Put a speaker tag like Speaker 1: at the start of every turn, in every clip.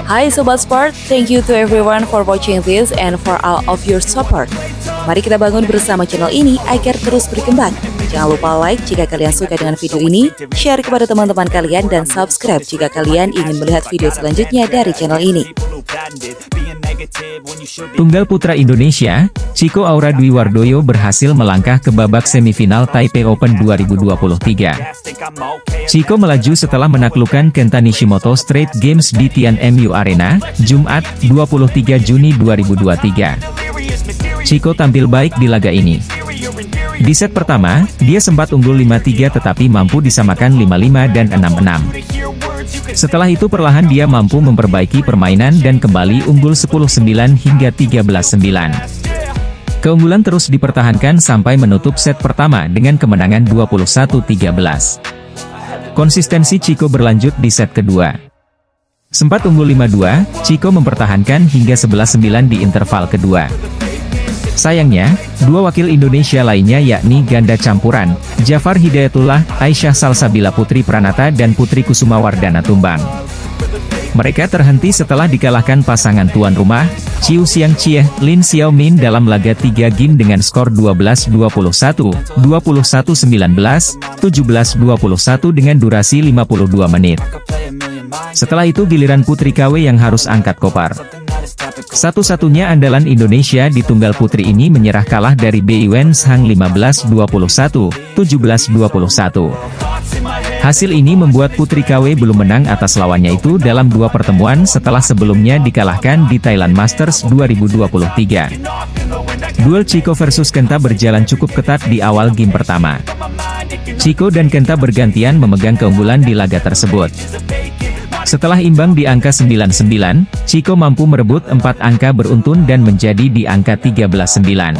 Speaker 1: Hai Sobat Sport, thank you to everyone for watching this and for all of your support. Mari kita bangun bersama channel ini agar terus berkembang. Jangan lupa like jika kalian suka dengan video ini, share kepada teman-teman kalian, dan subscribe jika kalian ingin melihat video selanjutnya dari channel ini.
Speaker 2: Tunggal putra Indonesia, Chico Aura Dwi Wardoyo berhasil melangkah ke babak semifinal Taipei Open 2023. Chico melaju setelah menaklukkan Kenta Nishimoto straight games di Tianmu Arena, Jumat, 23 Juni 2023. Chico tampil baik di laga ini. Di set pertama, dia sempat unggul 5-3 tetapi mampu disamakan 5-5 dan 6-6. Setelah itu perlahan dia mampu memperbaiki permainan dan kembali unggul 10-9 hingga 13-9. Keunggulan terus dipertahankan sampai menutup set pertama dengan kemenangan 21-13. Konsistensi Chico berlanjut di set kedua. Sempat unggul 5-2, Chico mempertahankan hingga 11-9 di interval kedua. Sayangnya, dua wakil Indonesia lainnya yakni ganda campuran, Jafar Hidayatullah, Aisyah Salsabila Putri Pranata dan Putri Kusumawardana tumbang. Mereka terhenti setelah dikalahkan pasangan tuan rumah, Chiu Xiangqie, Lin Xiaomin dalam laga 3 game dengan skor 12-21, 21-19, 17-21 dengan durasi 52 menit. Setelah itu giliran Putri KW yang harus angkat kopar. Satu-satunya andalan Indonesia di tunggal putri ini menyerah kalah dari Bei Wen Zhang 15-21, 17-21. Hasil ini membuat Putri KW belum menang atas lawannya itu dalam dua pertemuan setelah sebelumnya dikalahkan di Thailand Masters 2023. Duel Chico versus Kenta berjalan cukup ketat di awal game pertama. Chico dan Kenta bergantian memegang keunggulan di laga tersebut. Setelah imbang di angka 9-9, Chico mampu merebut 4 angka beruntun dan menjadi di angka 13-9.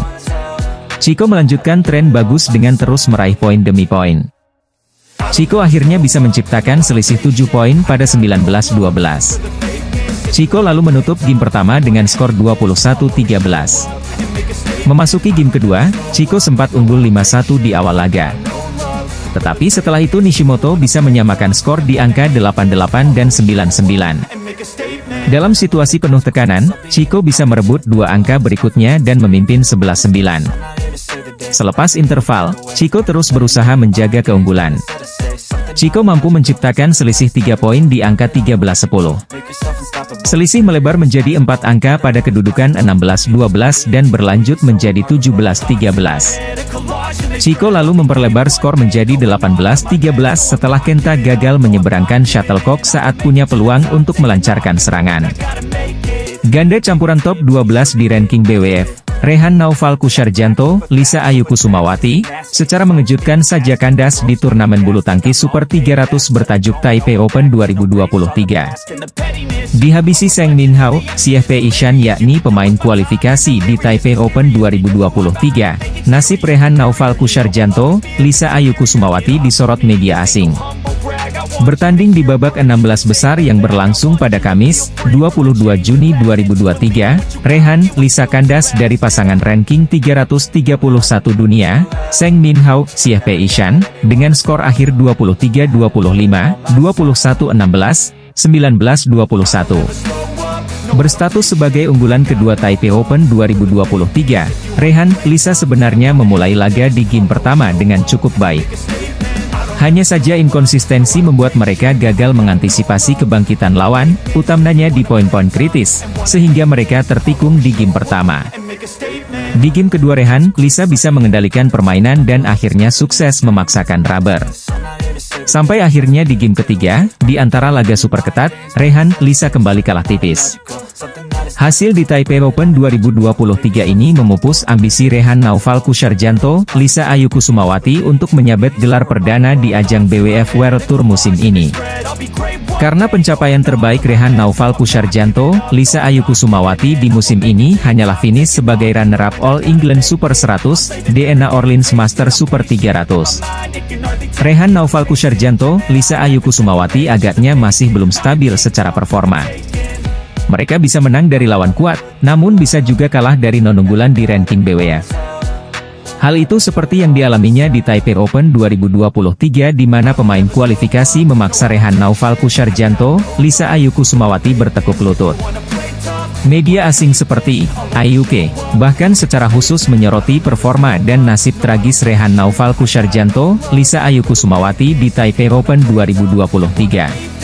Speaker 2: Chico melanjutkan tren bagus dengan terus meraih poin demi poin. Chico akhirnya bisa menciptakan selisih 7 poin pada 19-12. Chico lalu menutup game pertama dengan skor 21-13. Memasuki game kedua, Chico sempat unggul 5-1 di awal laga. Tetapi setelah itu Nishimoto bisa menyamakan skor di angka 8-8 dan 9-9. Dalam situasi penuh tekanan, Chico bisa merebut dua angka berikutnya dan memimpin 11-9. Selepas interval, Chico terus berusaha menjaga keunggulan. Chico mampu menciptakan selisih 3 poin di angka 13-10. Selisih melebar menjadi 4 angka pada kedudukan 16-12 dan berlanjut menjadi 17-13. Chico lalu memperlebar skor menjadi 18-13 setelah Kenta gagal menyeberangkan shuttlecock saat punya peluang untuk melancarkan serangan. Ganda campuran top 12 di ranking BWF, Rehan Naufal Kusarjanto, Lisa Ayu Kusumawati, secara mengejutkan saja kandas di turnamen bulu tangkis Super 300 bertajuk Taipei Open 2023. Dihabisi Zheng Minhao, Xie Pei Ishan yakni pemain kualifikasi di Taipei Open 2023. Nasib Rehan Naufal Kusarjanto, Lisa Ayu Kusumawati disorot media asing. Bertanding di babak 16 besar yang berlangsung pada Kamis, 22 Juni 2023, Rehan, Lisa kandas dari pasangan ranking 331 dunia, Zheng Minhao, Xie Pei Ishan, dengan skor akhir 23-25, 21-16, 19-21. Berstatus sebagai unggulan kedua Taipei Open 2023, Rehan, Lisa sebenarnya memulai laga di game pertama dengan cukup baik. Hanya saja inkonsistensi membuat mereka gagal mengantisipasi kebangkitan lawan, utamanya di poin-poin kritis, sehingga mereka tertikung di game pertama. Di game kedua Rehan, Lisa bisa mengendalikan permainan dan akhirnya sukses memaksakan rubber. Sampai akhirnya di game ketiga, di antara laga super ketat, Rehan, Lisa kembali kalah tipis. Hasil di Taipei Open 2023 ini memupus ambisi Rehan Naufal Kusarjanto, Lisa Ayu Kusumawati untuk menyabet gelar perdana di ajang BWF World Tour musim ini. Karena pencapaian terbaik Rehan Naufal Kusarjanto, Lisa Ayu Kusumawati di musim ini hanyalah finish sebagai runner-up All England Super 100, DNA Orleans Master Super 300. Rehan Naufal Kusarjanto, Lisa Ayu Kusumawati agaknya masih belum stabil secara performa. Mereka bisa menang dari lawan kuat, namun bisa juga kalah dari non-unggulan di ranking BWF. Hal itu seperti yang dialaminya di Taipei Open 2023 di mana pemain kualifikasi memaksa Rehan Naufal Kusarjanto, Lisa Ayu Kusumawati bertekuk lutut. Media asing seperti IUK bahkan secara khusus menyoroti performa dan nasib tragis Rehan Naufal Kusarjanto, Lisa Ayu Kusumawati di Taipei Open 2023.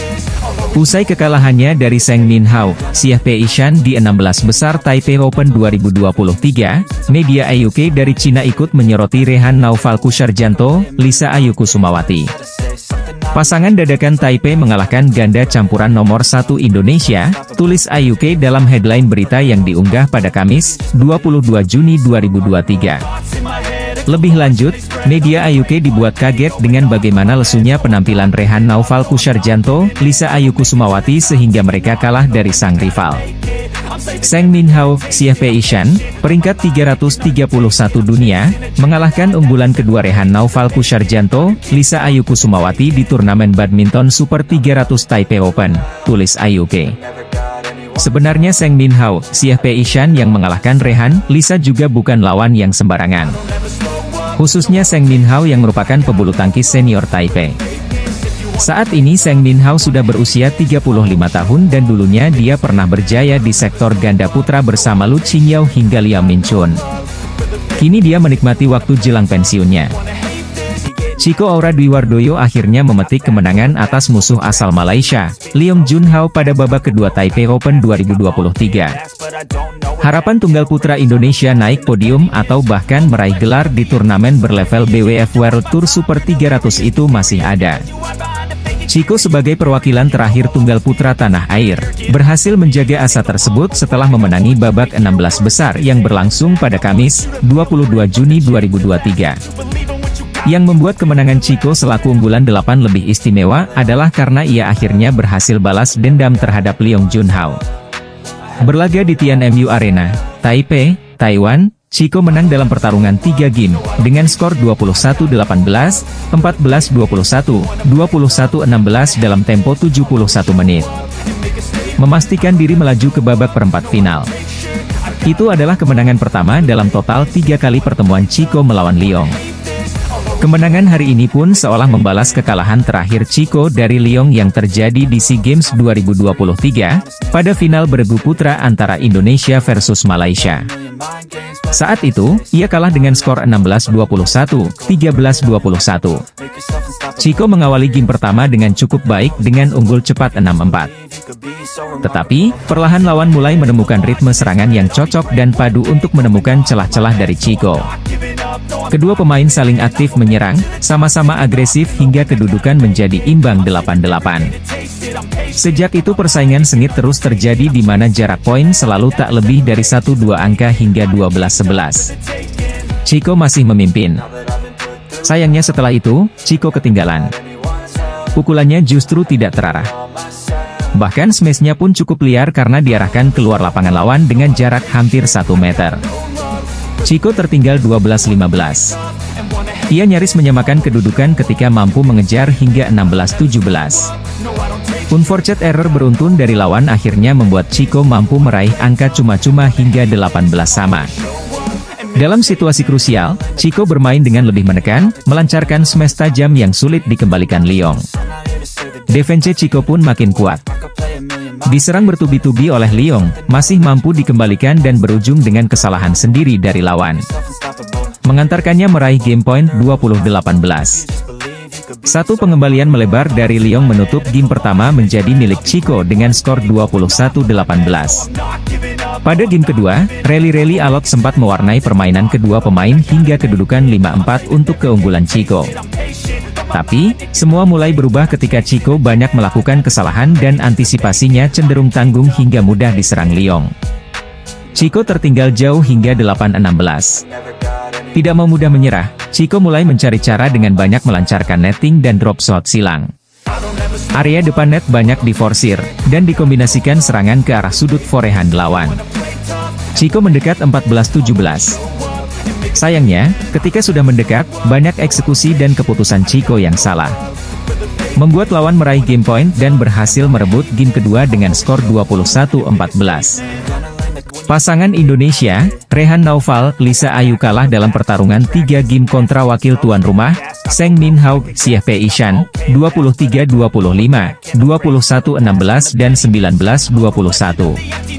Speaker 2: Usai kekalahannya dari Seng Minhao, Xie Peishan di 16 besar Taipei Open 2023, media IUK dari Cina ikut menyoroti Rehan Naufal Kusarjanto, Lisa Ayu Kusumawati. Pasangan dadakan Taipei mengalahkan ganda campuran nomor 1 Indonesia, tulis IUK dalam headline berita yang diunggah pada Kamis, 22 Juni 2023. Lebih lanjut, media IUK dibuat kaget dengan bagaimana lesunya penampilan Rehan Naufal Kusarjanto, Lisa Ayu Kusumawati sehingga mereka kalah dari sang rival. Seng Minhao, Xie Peishan, peringkat 331 dunia, mengalahkan unggulan kedua Rehan Naufal Kusarjanto, Lisa Ayu Kusumawati di turnamen badminton Super 300 Taipei Open, tulis IUK. Sebenarnya Seng Minhao, Xie Peishan yang mengalahkan Rehan, Lisa juga bukan lawan yang sembarangan. Khususnya Seng Minhao yang merupakan pebulu tangkis senior Taipei. Saat ini Seng Minhao sudah berusia 35 tahun dan dulunya dia pernah berjaya di sektor ganda putra bersama Lu Qingyao hingga Liao Minchun. Kini dia menikmati waktu jelang pensiunnya. Chico Aura Dwi Wardoyo akhirnya memetik kemenangan atas musuh asal Malaysia, Leong Junhao pada babak kedua Taipei Open 2023. Harapan tunggal putra Indonesia naik podium atau bahkan meraih gelar di turnamen berlevel BWF World Tour Super 300 itu masih ada. Chico sebagai perwakilan terakhir tunggal putra tanah air, berhasil menjaga asa tersebut setelah memenangi babak 16 besar yang berlangsung pada Kamis, 22 Juni 2023. Yang membuat kemenangan Chico selaku unggulan 8 lebih istimewa adalah karena ia akhirnya berhasil balas dendam terhadap Leong Junhao. Berlaga di Tianmu Arena, Taipei, Taiwan, Chico menang dalam pertarungan 3 game, dengan skor 21-18, 14-21, 21-16 dalam tempo 71 menit. Memastikan diri melaju ke babak perempat final. Itu adalah kemenangan pertama dalam total 3 kali pertemuan Chico melawan Leong. Kemenangan hari ini pun seolah membalas kekalahan terakhir Chico dari Leong yang terjadi di SEA Games 2023, pada final beregu putra antara Indonesia versus Malaysia. Saat itu, ia kalah dengan skor 16-21, 13-21. Chico mengawali game pertama dengan cukup baik dengan unggul cepat 6-4. Tetapi, perlahan lawan mulai menemukan ritme serangan yang cocok dan padu untuk menemukan celah-celah dari Chico. Kedua pemain saling aktif menyerang, sama-sama agresif hingga kedudukan menjadi imbang 8-8. Sejak itu persaingan sengit terus terjadi di mana jarak poin selalu tak lebih dari 1-2 angka hingga 12-11. Chico masih memimpin. Sayangnya setelah itu, Chico ketinggalan. Pukulannya justru tidak terarah. Bahkan smashnya pun cukup liar karena diarahkan keluar lapangan lawan dengan jarak hampir 1 meter. Chico tertinggal 12-15. Ia nyaris menyamakan kedudukan ketika mampu mengejar hingga 16-17. Unfortunate error beruntun dari lawan akhirnya membuat Chico mampu meraih angka cuma-cuma hingga 18 sama. Dalam situasi krusial, Chico bermain dengan lebih menekan, melancarkan smash tajam yang sulit dikembalikan Leong. Defense Chico pun makin kuat. Diserang bertubi-tubi oleh Leong, masih mampu dikembalikan dan berujung dengan kesalahan sendiri dari lawan. Mengantarkannya meraih game point 20-18. Satu pengembalian melebar dari Leong menutup game pertama menjadi milik Chico dengan skor 21-18. Pada game kedua, rally alot sempat mewarnai permainan kedua pemain hingga kedudukan 5-4 untuk keunggulan Chico. Tapi, semua mulai berubah ketika Chico banyak melakukan kesalahan dan antisipasinya cenderung tanggung hingga mudah diserang Leong. Chico tertinggal jauh hingga 8-16. Tidak mau mudah menyerah, Chico mulai mencari cara dengan banyak melancarkan netting dan drop shot silang. Area depan net banyak diforsir, dan dikombinasikan serangan ke arah sudut forehand lawan. Chico mendekat 14-17. Sayangnya, ketika sudah mendekat, banyak eksekusi dan keputusan Chico yang salah. Membuat lawan meraih game point dan berhasil merebut game kedua dengan skor 21-14. Pasangan Indonesia, Rehan Naufal, Lisa Ayu kalah dalam pertarungan 3 game kontra wakil tuan rumah, Seng Min Hao, Sieh Pei Shan, 23-25, 21-16 dan 19-21.